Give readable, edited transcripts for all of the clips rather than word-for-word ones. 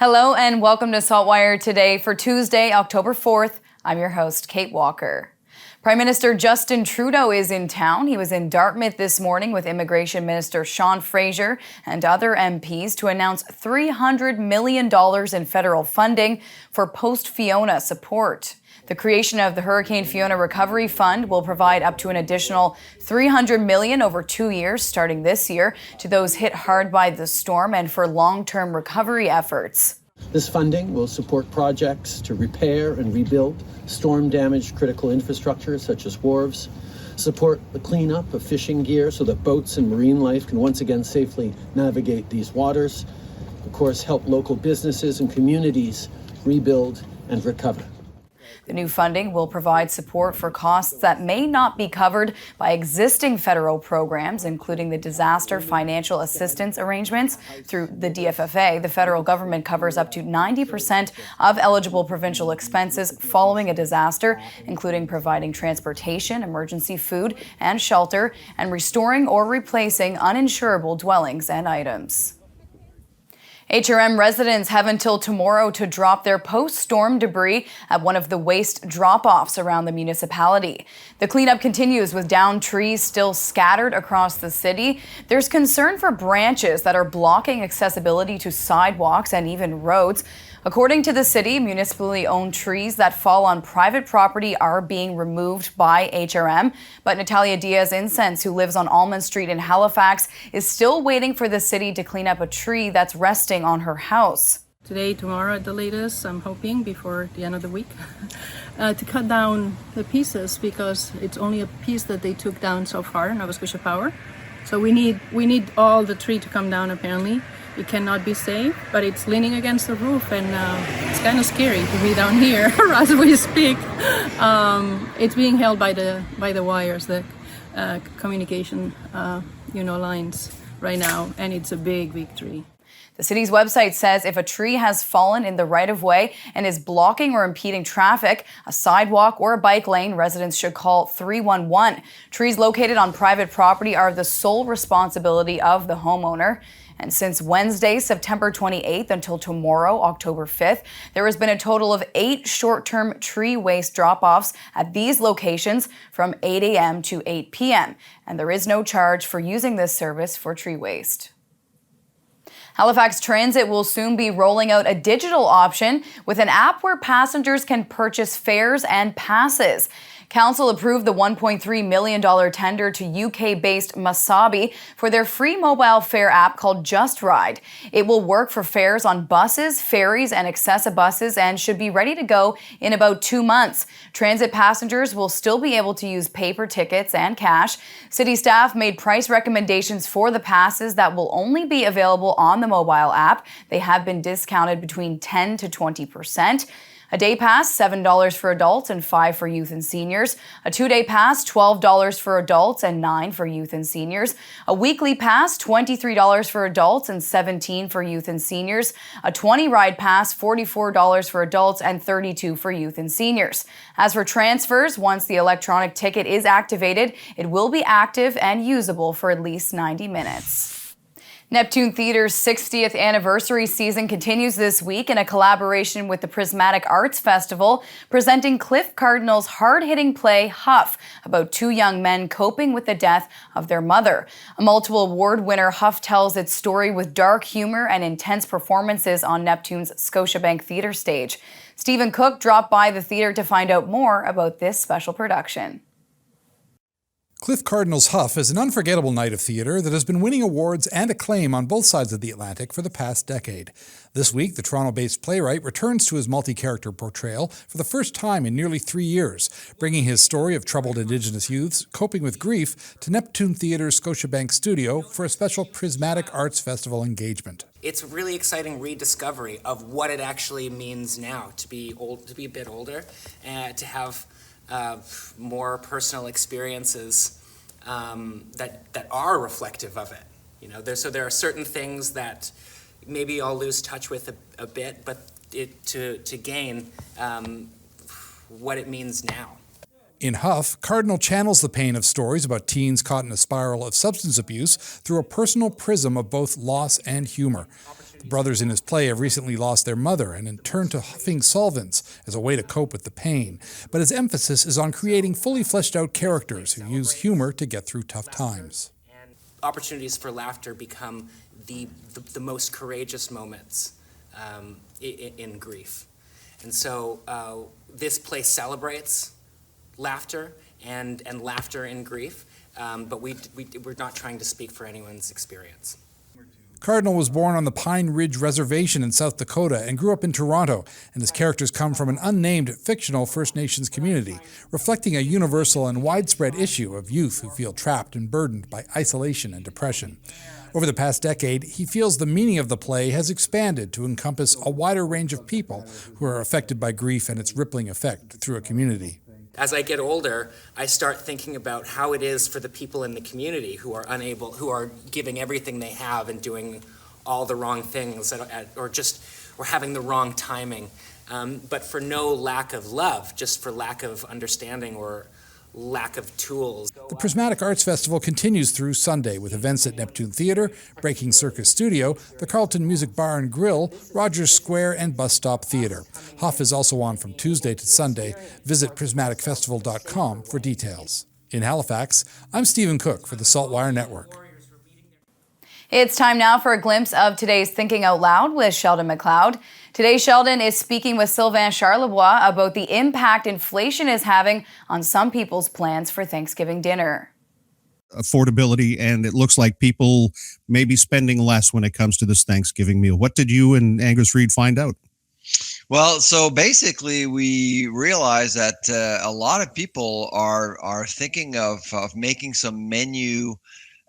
Hello and welcome to SaltWire today for Tuesday, October 4th. I'm your host, Kate Walker. Prime Minister Justin Trudeau is in town. He was in Dartmouth this morning with Immigration Minister Sean Fraser and other MPs to announce $300 million in federal funding for post-Fiona support. The creation of the Hurricane Fiona Recovery Fund will provide up to an additional $300 million over 2 years, starting this year, to those hit hard by the storm and for long-term recovery efforts. This funding will support projects to repair and rebuild storm-damaged critical infrastructure such as wharves, support the cleanup of fishing gear so that boats and marine life can once again safely navigate these waters, of course help local businesses and communities rebuild and recover. The new funding will provide support for costs that may not be covered by existing federal programs, including the Disaster Financial Assistance Arrangements through the DFFA. The federal government covers up to 90% of eligible provincial expenses following a disaster, including providing transportation, emergency food and shelter, and restoring or replacing uninsurable dwellings and items. HRM residents have until tomorrow to drop their post-storm debris at one of the waste drop-offs around the municipality. The cleanup continues with downed trees still scattered across the city. There's concern for branches that are blocking accessibility to sidewalks and even roads. According to the city, municipally owned trees that fall on private property are being removed by HRM. But Natalia Diaz-Incense, who lives on Almond Street in Halifax, is still waiting for the city to clean up a tree that's resting on her house. Today, tomorrow at the latest, I'm hoping before the end of the week, to cut down the pieces because it's only a piece that they took down so far in Nova Scotia Power. So we need all the tree to come down apparently. It cannot be safe, but it's leaning against the roof and it's kind of scary to be down here as we speak. It's being held by the wires, the communication lines right now, and it's a big tree. The city's website says if a tree has fallen in the right-of-way and is blocking or impeding traffic, a sidewalk or a bike lane, residents should call 311. Trees located on private property are the sole responsibility of the homeowner. And since Wednesday, September 28th until tomorrow, October 5th, there has been a total of 8 short-term tree waste drop-offs at these locations from 8 a.m. to 8 p.m. And there is no charge for using this service for tree waste. Halifax Transit will soon be rolling out a digital option with an app where passengers can purchase fares and passes. Council approved the $1.3 million tender to UK-based Masabi for their free mobile fare app called Just Ride. It will work for fares on buses, ferries, and Accessibuses and should be ready to go in about 2 months. Transit passengers will still be able to use paper tickets and cash. City staff made price recommendations for the passes that will only be available on the mobile app. They have been discounted between 10 to 20%. A day pass, $7 for adults and $5 for youth and seniors. A 2-day pass, $12 for adults and $9 for youth and seniors. A weekly pass, $23 for adults and $17 for youth and seniors. A 20-ride pass, $44 for adults and $32 for youth and seniors. As for transfers, once the electronic ticket is activated, it will be active and usable for at least 90 minutes. Neptune Theatre's 60th anniversary season continues this week in a collaboration with the Prismatic Arts Festival, presenting Cliff Cardinal's hard-hitting play Huff, about 2 young men coping with the death of their mother. A multiple award winner, Huff tells its story with dark humor and intense performances on Neptune's Scotiabank Theatre stage. Stephen Cook dropped by the theatre to find out more about this special production. Cliff Cardinal's Huff is an unforgettable night of theatre that has been winning awards and acclaim on both sides of the Atlantic for the past decade. This week, the Toronto-based playwright returns to his multi-character portrayal for the first time in nearly 3 years, bringing his story of troubled Indigenous youths coping with grief to Neptune Theatre's Scotiabank studio for a special Prismatic Arts Festival engagement. It's a really exciting rediscovery of what it actually means now to be a bit older, and to have more personal experiences that are reflective of it. So there are certain things that maybe I'll lose touch with a bit, but to gain what it means now. In Huff, Cardinal channels the pain of stories about teens caught in a spiral of substance abuse through a personal prism of both loss and humor. The brothers in his play have recently lost their mother and turned to huffing solvents as a way to cope with the pain. But his emphasis is on creating fully fleshed out characters who use humor to get through tough times. Opportunities for laughter become the most courageous moments in grief. And so this play celebrates laughter and laughter in grief, but we're not trying to speak for anyone's experience. Cardinal was born on the Pine Ridge Reservation in South Dakota and grew up in Toronto, and his characters come from an unnamed fictional First Nations community, reflecting a universal and widespread issue of youth who feel trapped and burdened by isolation and depression. Over the past decade, he feels the meaning of the play has expanded to encompass a wider range of people who are affected by grief and its rippling effect through a community. As I get older, I start thinking about how it is for the people in the community who are giving everything they have and doing all the wrong things, or having the wrong timing, but for no lack of love, just for lack of understanding or lack of tools. The Prismatic Arts Festival continues through Sunday with events at Neptune Theatre, Breaking Circus Studio, the Carlton Music Bar and Grill, Rogers Square, and Bus Stop Theatre. Huff is also on from Tuesday to Sunday. Visit prismaticfestival.com for details. In Halifax, I'm Stephen Cook for the SaltWire Network. It's time now for a glimpse of today's Thinking Out Loud with Sheldon McLeod. Today, Sheldon is speaking with Sylvain Charlebois about the impact inflation is having on some people's plans for Thanksgiving dinner. Affordability, and it looks like people may be spending less when it comes to this Thanksgiving meal. What did you and Angus Reid find out? Well, so basically we realize that a lot of people are thinking of making some menu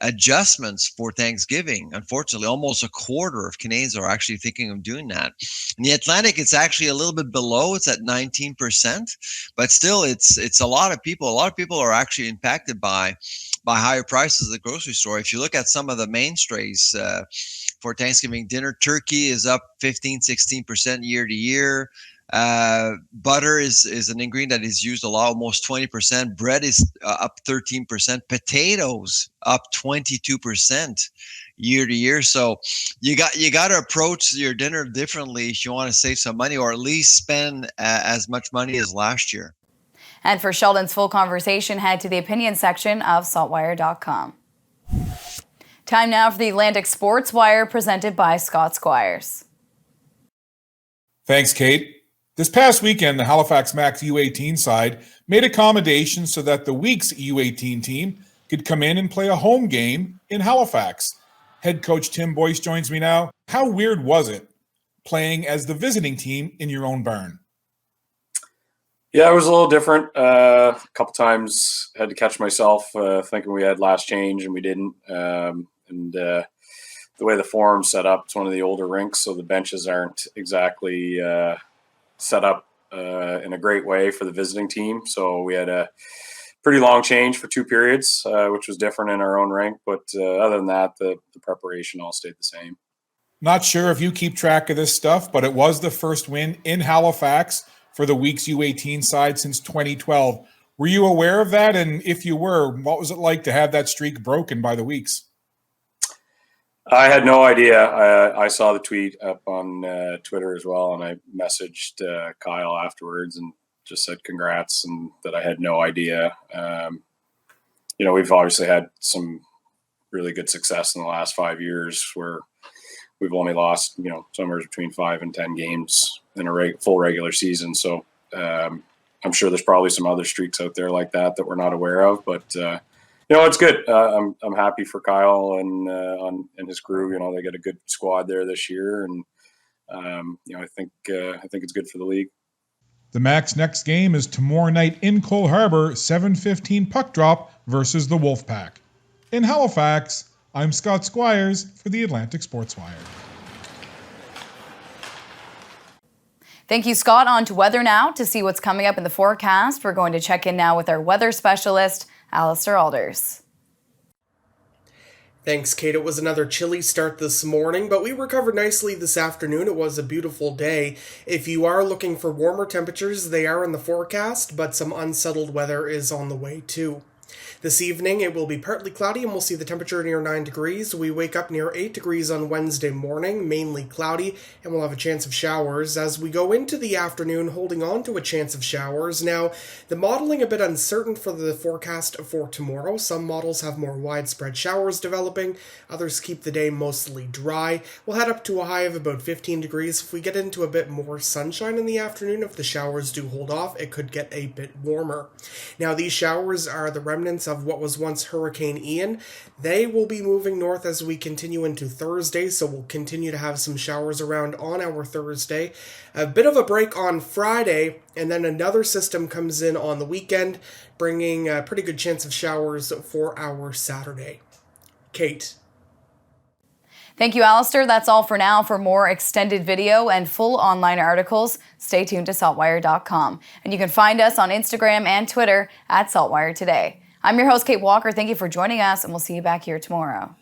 adjustments for Thanksgiving. Unfortunately, almost a quarter of Canadians are actually thinking of doing that. In the Atlantic, it's actually a little bit below. It's at 19%, but still, it's a lot of people. A lot of people are actually impacted by higher prices at the grocery store. If you look at some of the mainstays for Thanksgiving dinner, turkey is up 15-16% year to year. Butter is an ingredient that is used a lot, almost 20%. Bread is up 13%. Potatoes up 22% year to year. So you got to approach your dinner differently if you want to save some money, or at least spend as much money as last year. And for Sheldon's full conversation, head to the opinion section of saltwire.com. Time now for the Atlantic Sports Wire, presented by Scott Squires. Thanks, Kate. This past weekend, the Halifax Max U18 side made accommodations so that the week's U18 team could come in and play a home game in Halifax. Head coach Tim Boyce joins me now. How weird was it playing as the visiting team in your own barn? Yeah, it was a little different. A couple times had to catch myself thinking we had last change and we didn't. The way the forum's set up, it's one of the older rinks, so the benches aren't exactly set up in a great way for the visiting team. So we had a pretty long change for 2 periods, which was different in our own rink. But other than that, the preparation all stayed the same. Not sure if you keep track of this stuff, but it was the first win in Halifax for the week's U18 side since 2012. Were you aware of that? And if you were, what was it like to have that streak broken by the weeks? I had no idea. I saw the tweet up on Twitter as well, and I messaged Kyle afterwards and just said congrats, and that I had no idea. We've obviously had some really good success in the last 5 years where we've only lost, somewhere between 5 and 10 games in a full regular season. So I'm sure there's probably some other streaks out there like that we're not aware of, but it's good. I'm happy for Kyle and his crew. They got a good squad there this year, and I think it's good for the league. The Max next game is tomorrow night in Cole Harbour, 7:15 puck drop versus the Wolfpack. In Halifax, I'm Scott Squires for the Atlantic Sports Wire. Thank you, Scott. On to weather now. To see what's coming up in the forecast, we're going to check in now with our weather specialist, Alistair Alders. Thanks, Kate. It was another chilly start this morning, but we recovered nicely this afternoon. It was a beautiful day. If you are looking for warmer temperatures, they are in the forecast, but some unsettled weather is on the way too. This evening, it will be partly cloudy and we'll see the temperature near 9 degrees. We wake up near 8 degrees on Wednesday morning, mainly cloudy, and we'll have a chance of showers. As we go into the afternoon, holding on to a chance of showers. Now, the modeling a bit uncertain for the forecast for tomorrow. Some models have more widespread showers developing. Others keep the day mostly dry. We'll head up to a high of about 15 degrees. If we get into a bit more sunshine in the afternoon, if the showers do hold off, it could get a bit warmer. Now, these showers are the remnants of what was once Hurricane Ian. They will be moving north as we continue into Thursday, so we'll continue to have some showers around on our Thursday. A bit of a break on Friday, and then another system comes in on the weekend, bringing a pretty good chance of showers for our Saturday. Kate. Thank you, Alistair. That's all for now. For more extended video and full online articles, stay tuned to saltwire.com. And you can find us on Instagram and Twitter at SaltWire Today. I'm your host, Kate Walker. Thank you for joining us, and we'll see you back here tomorrow.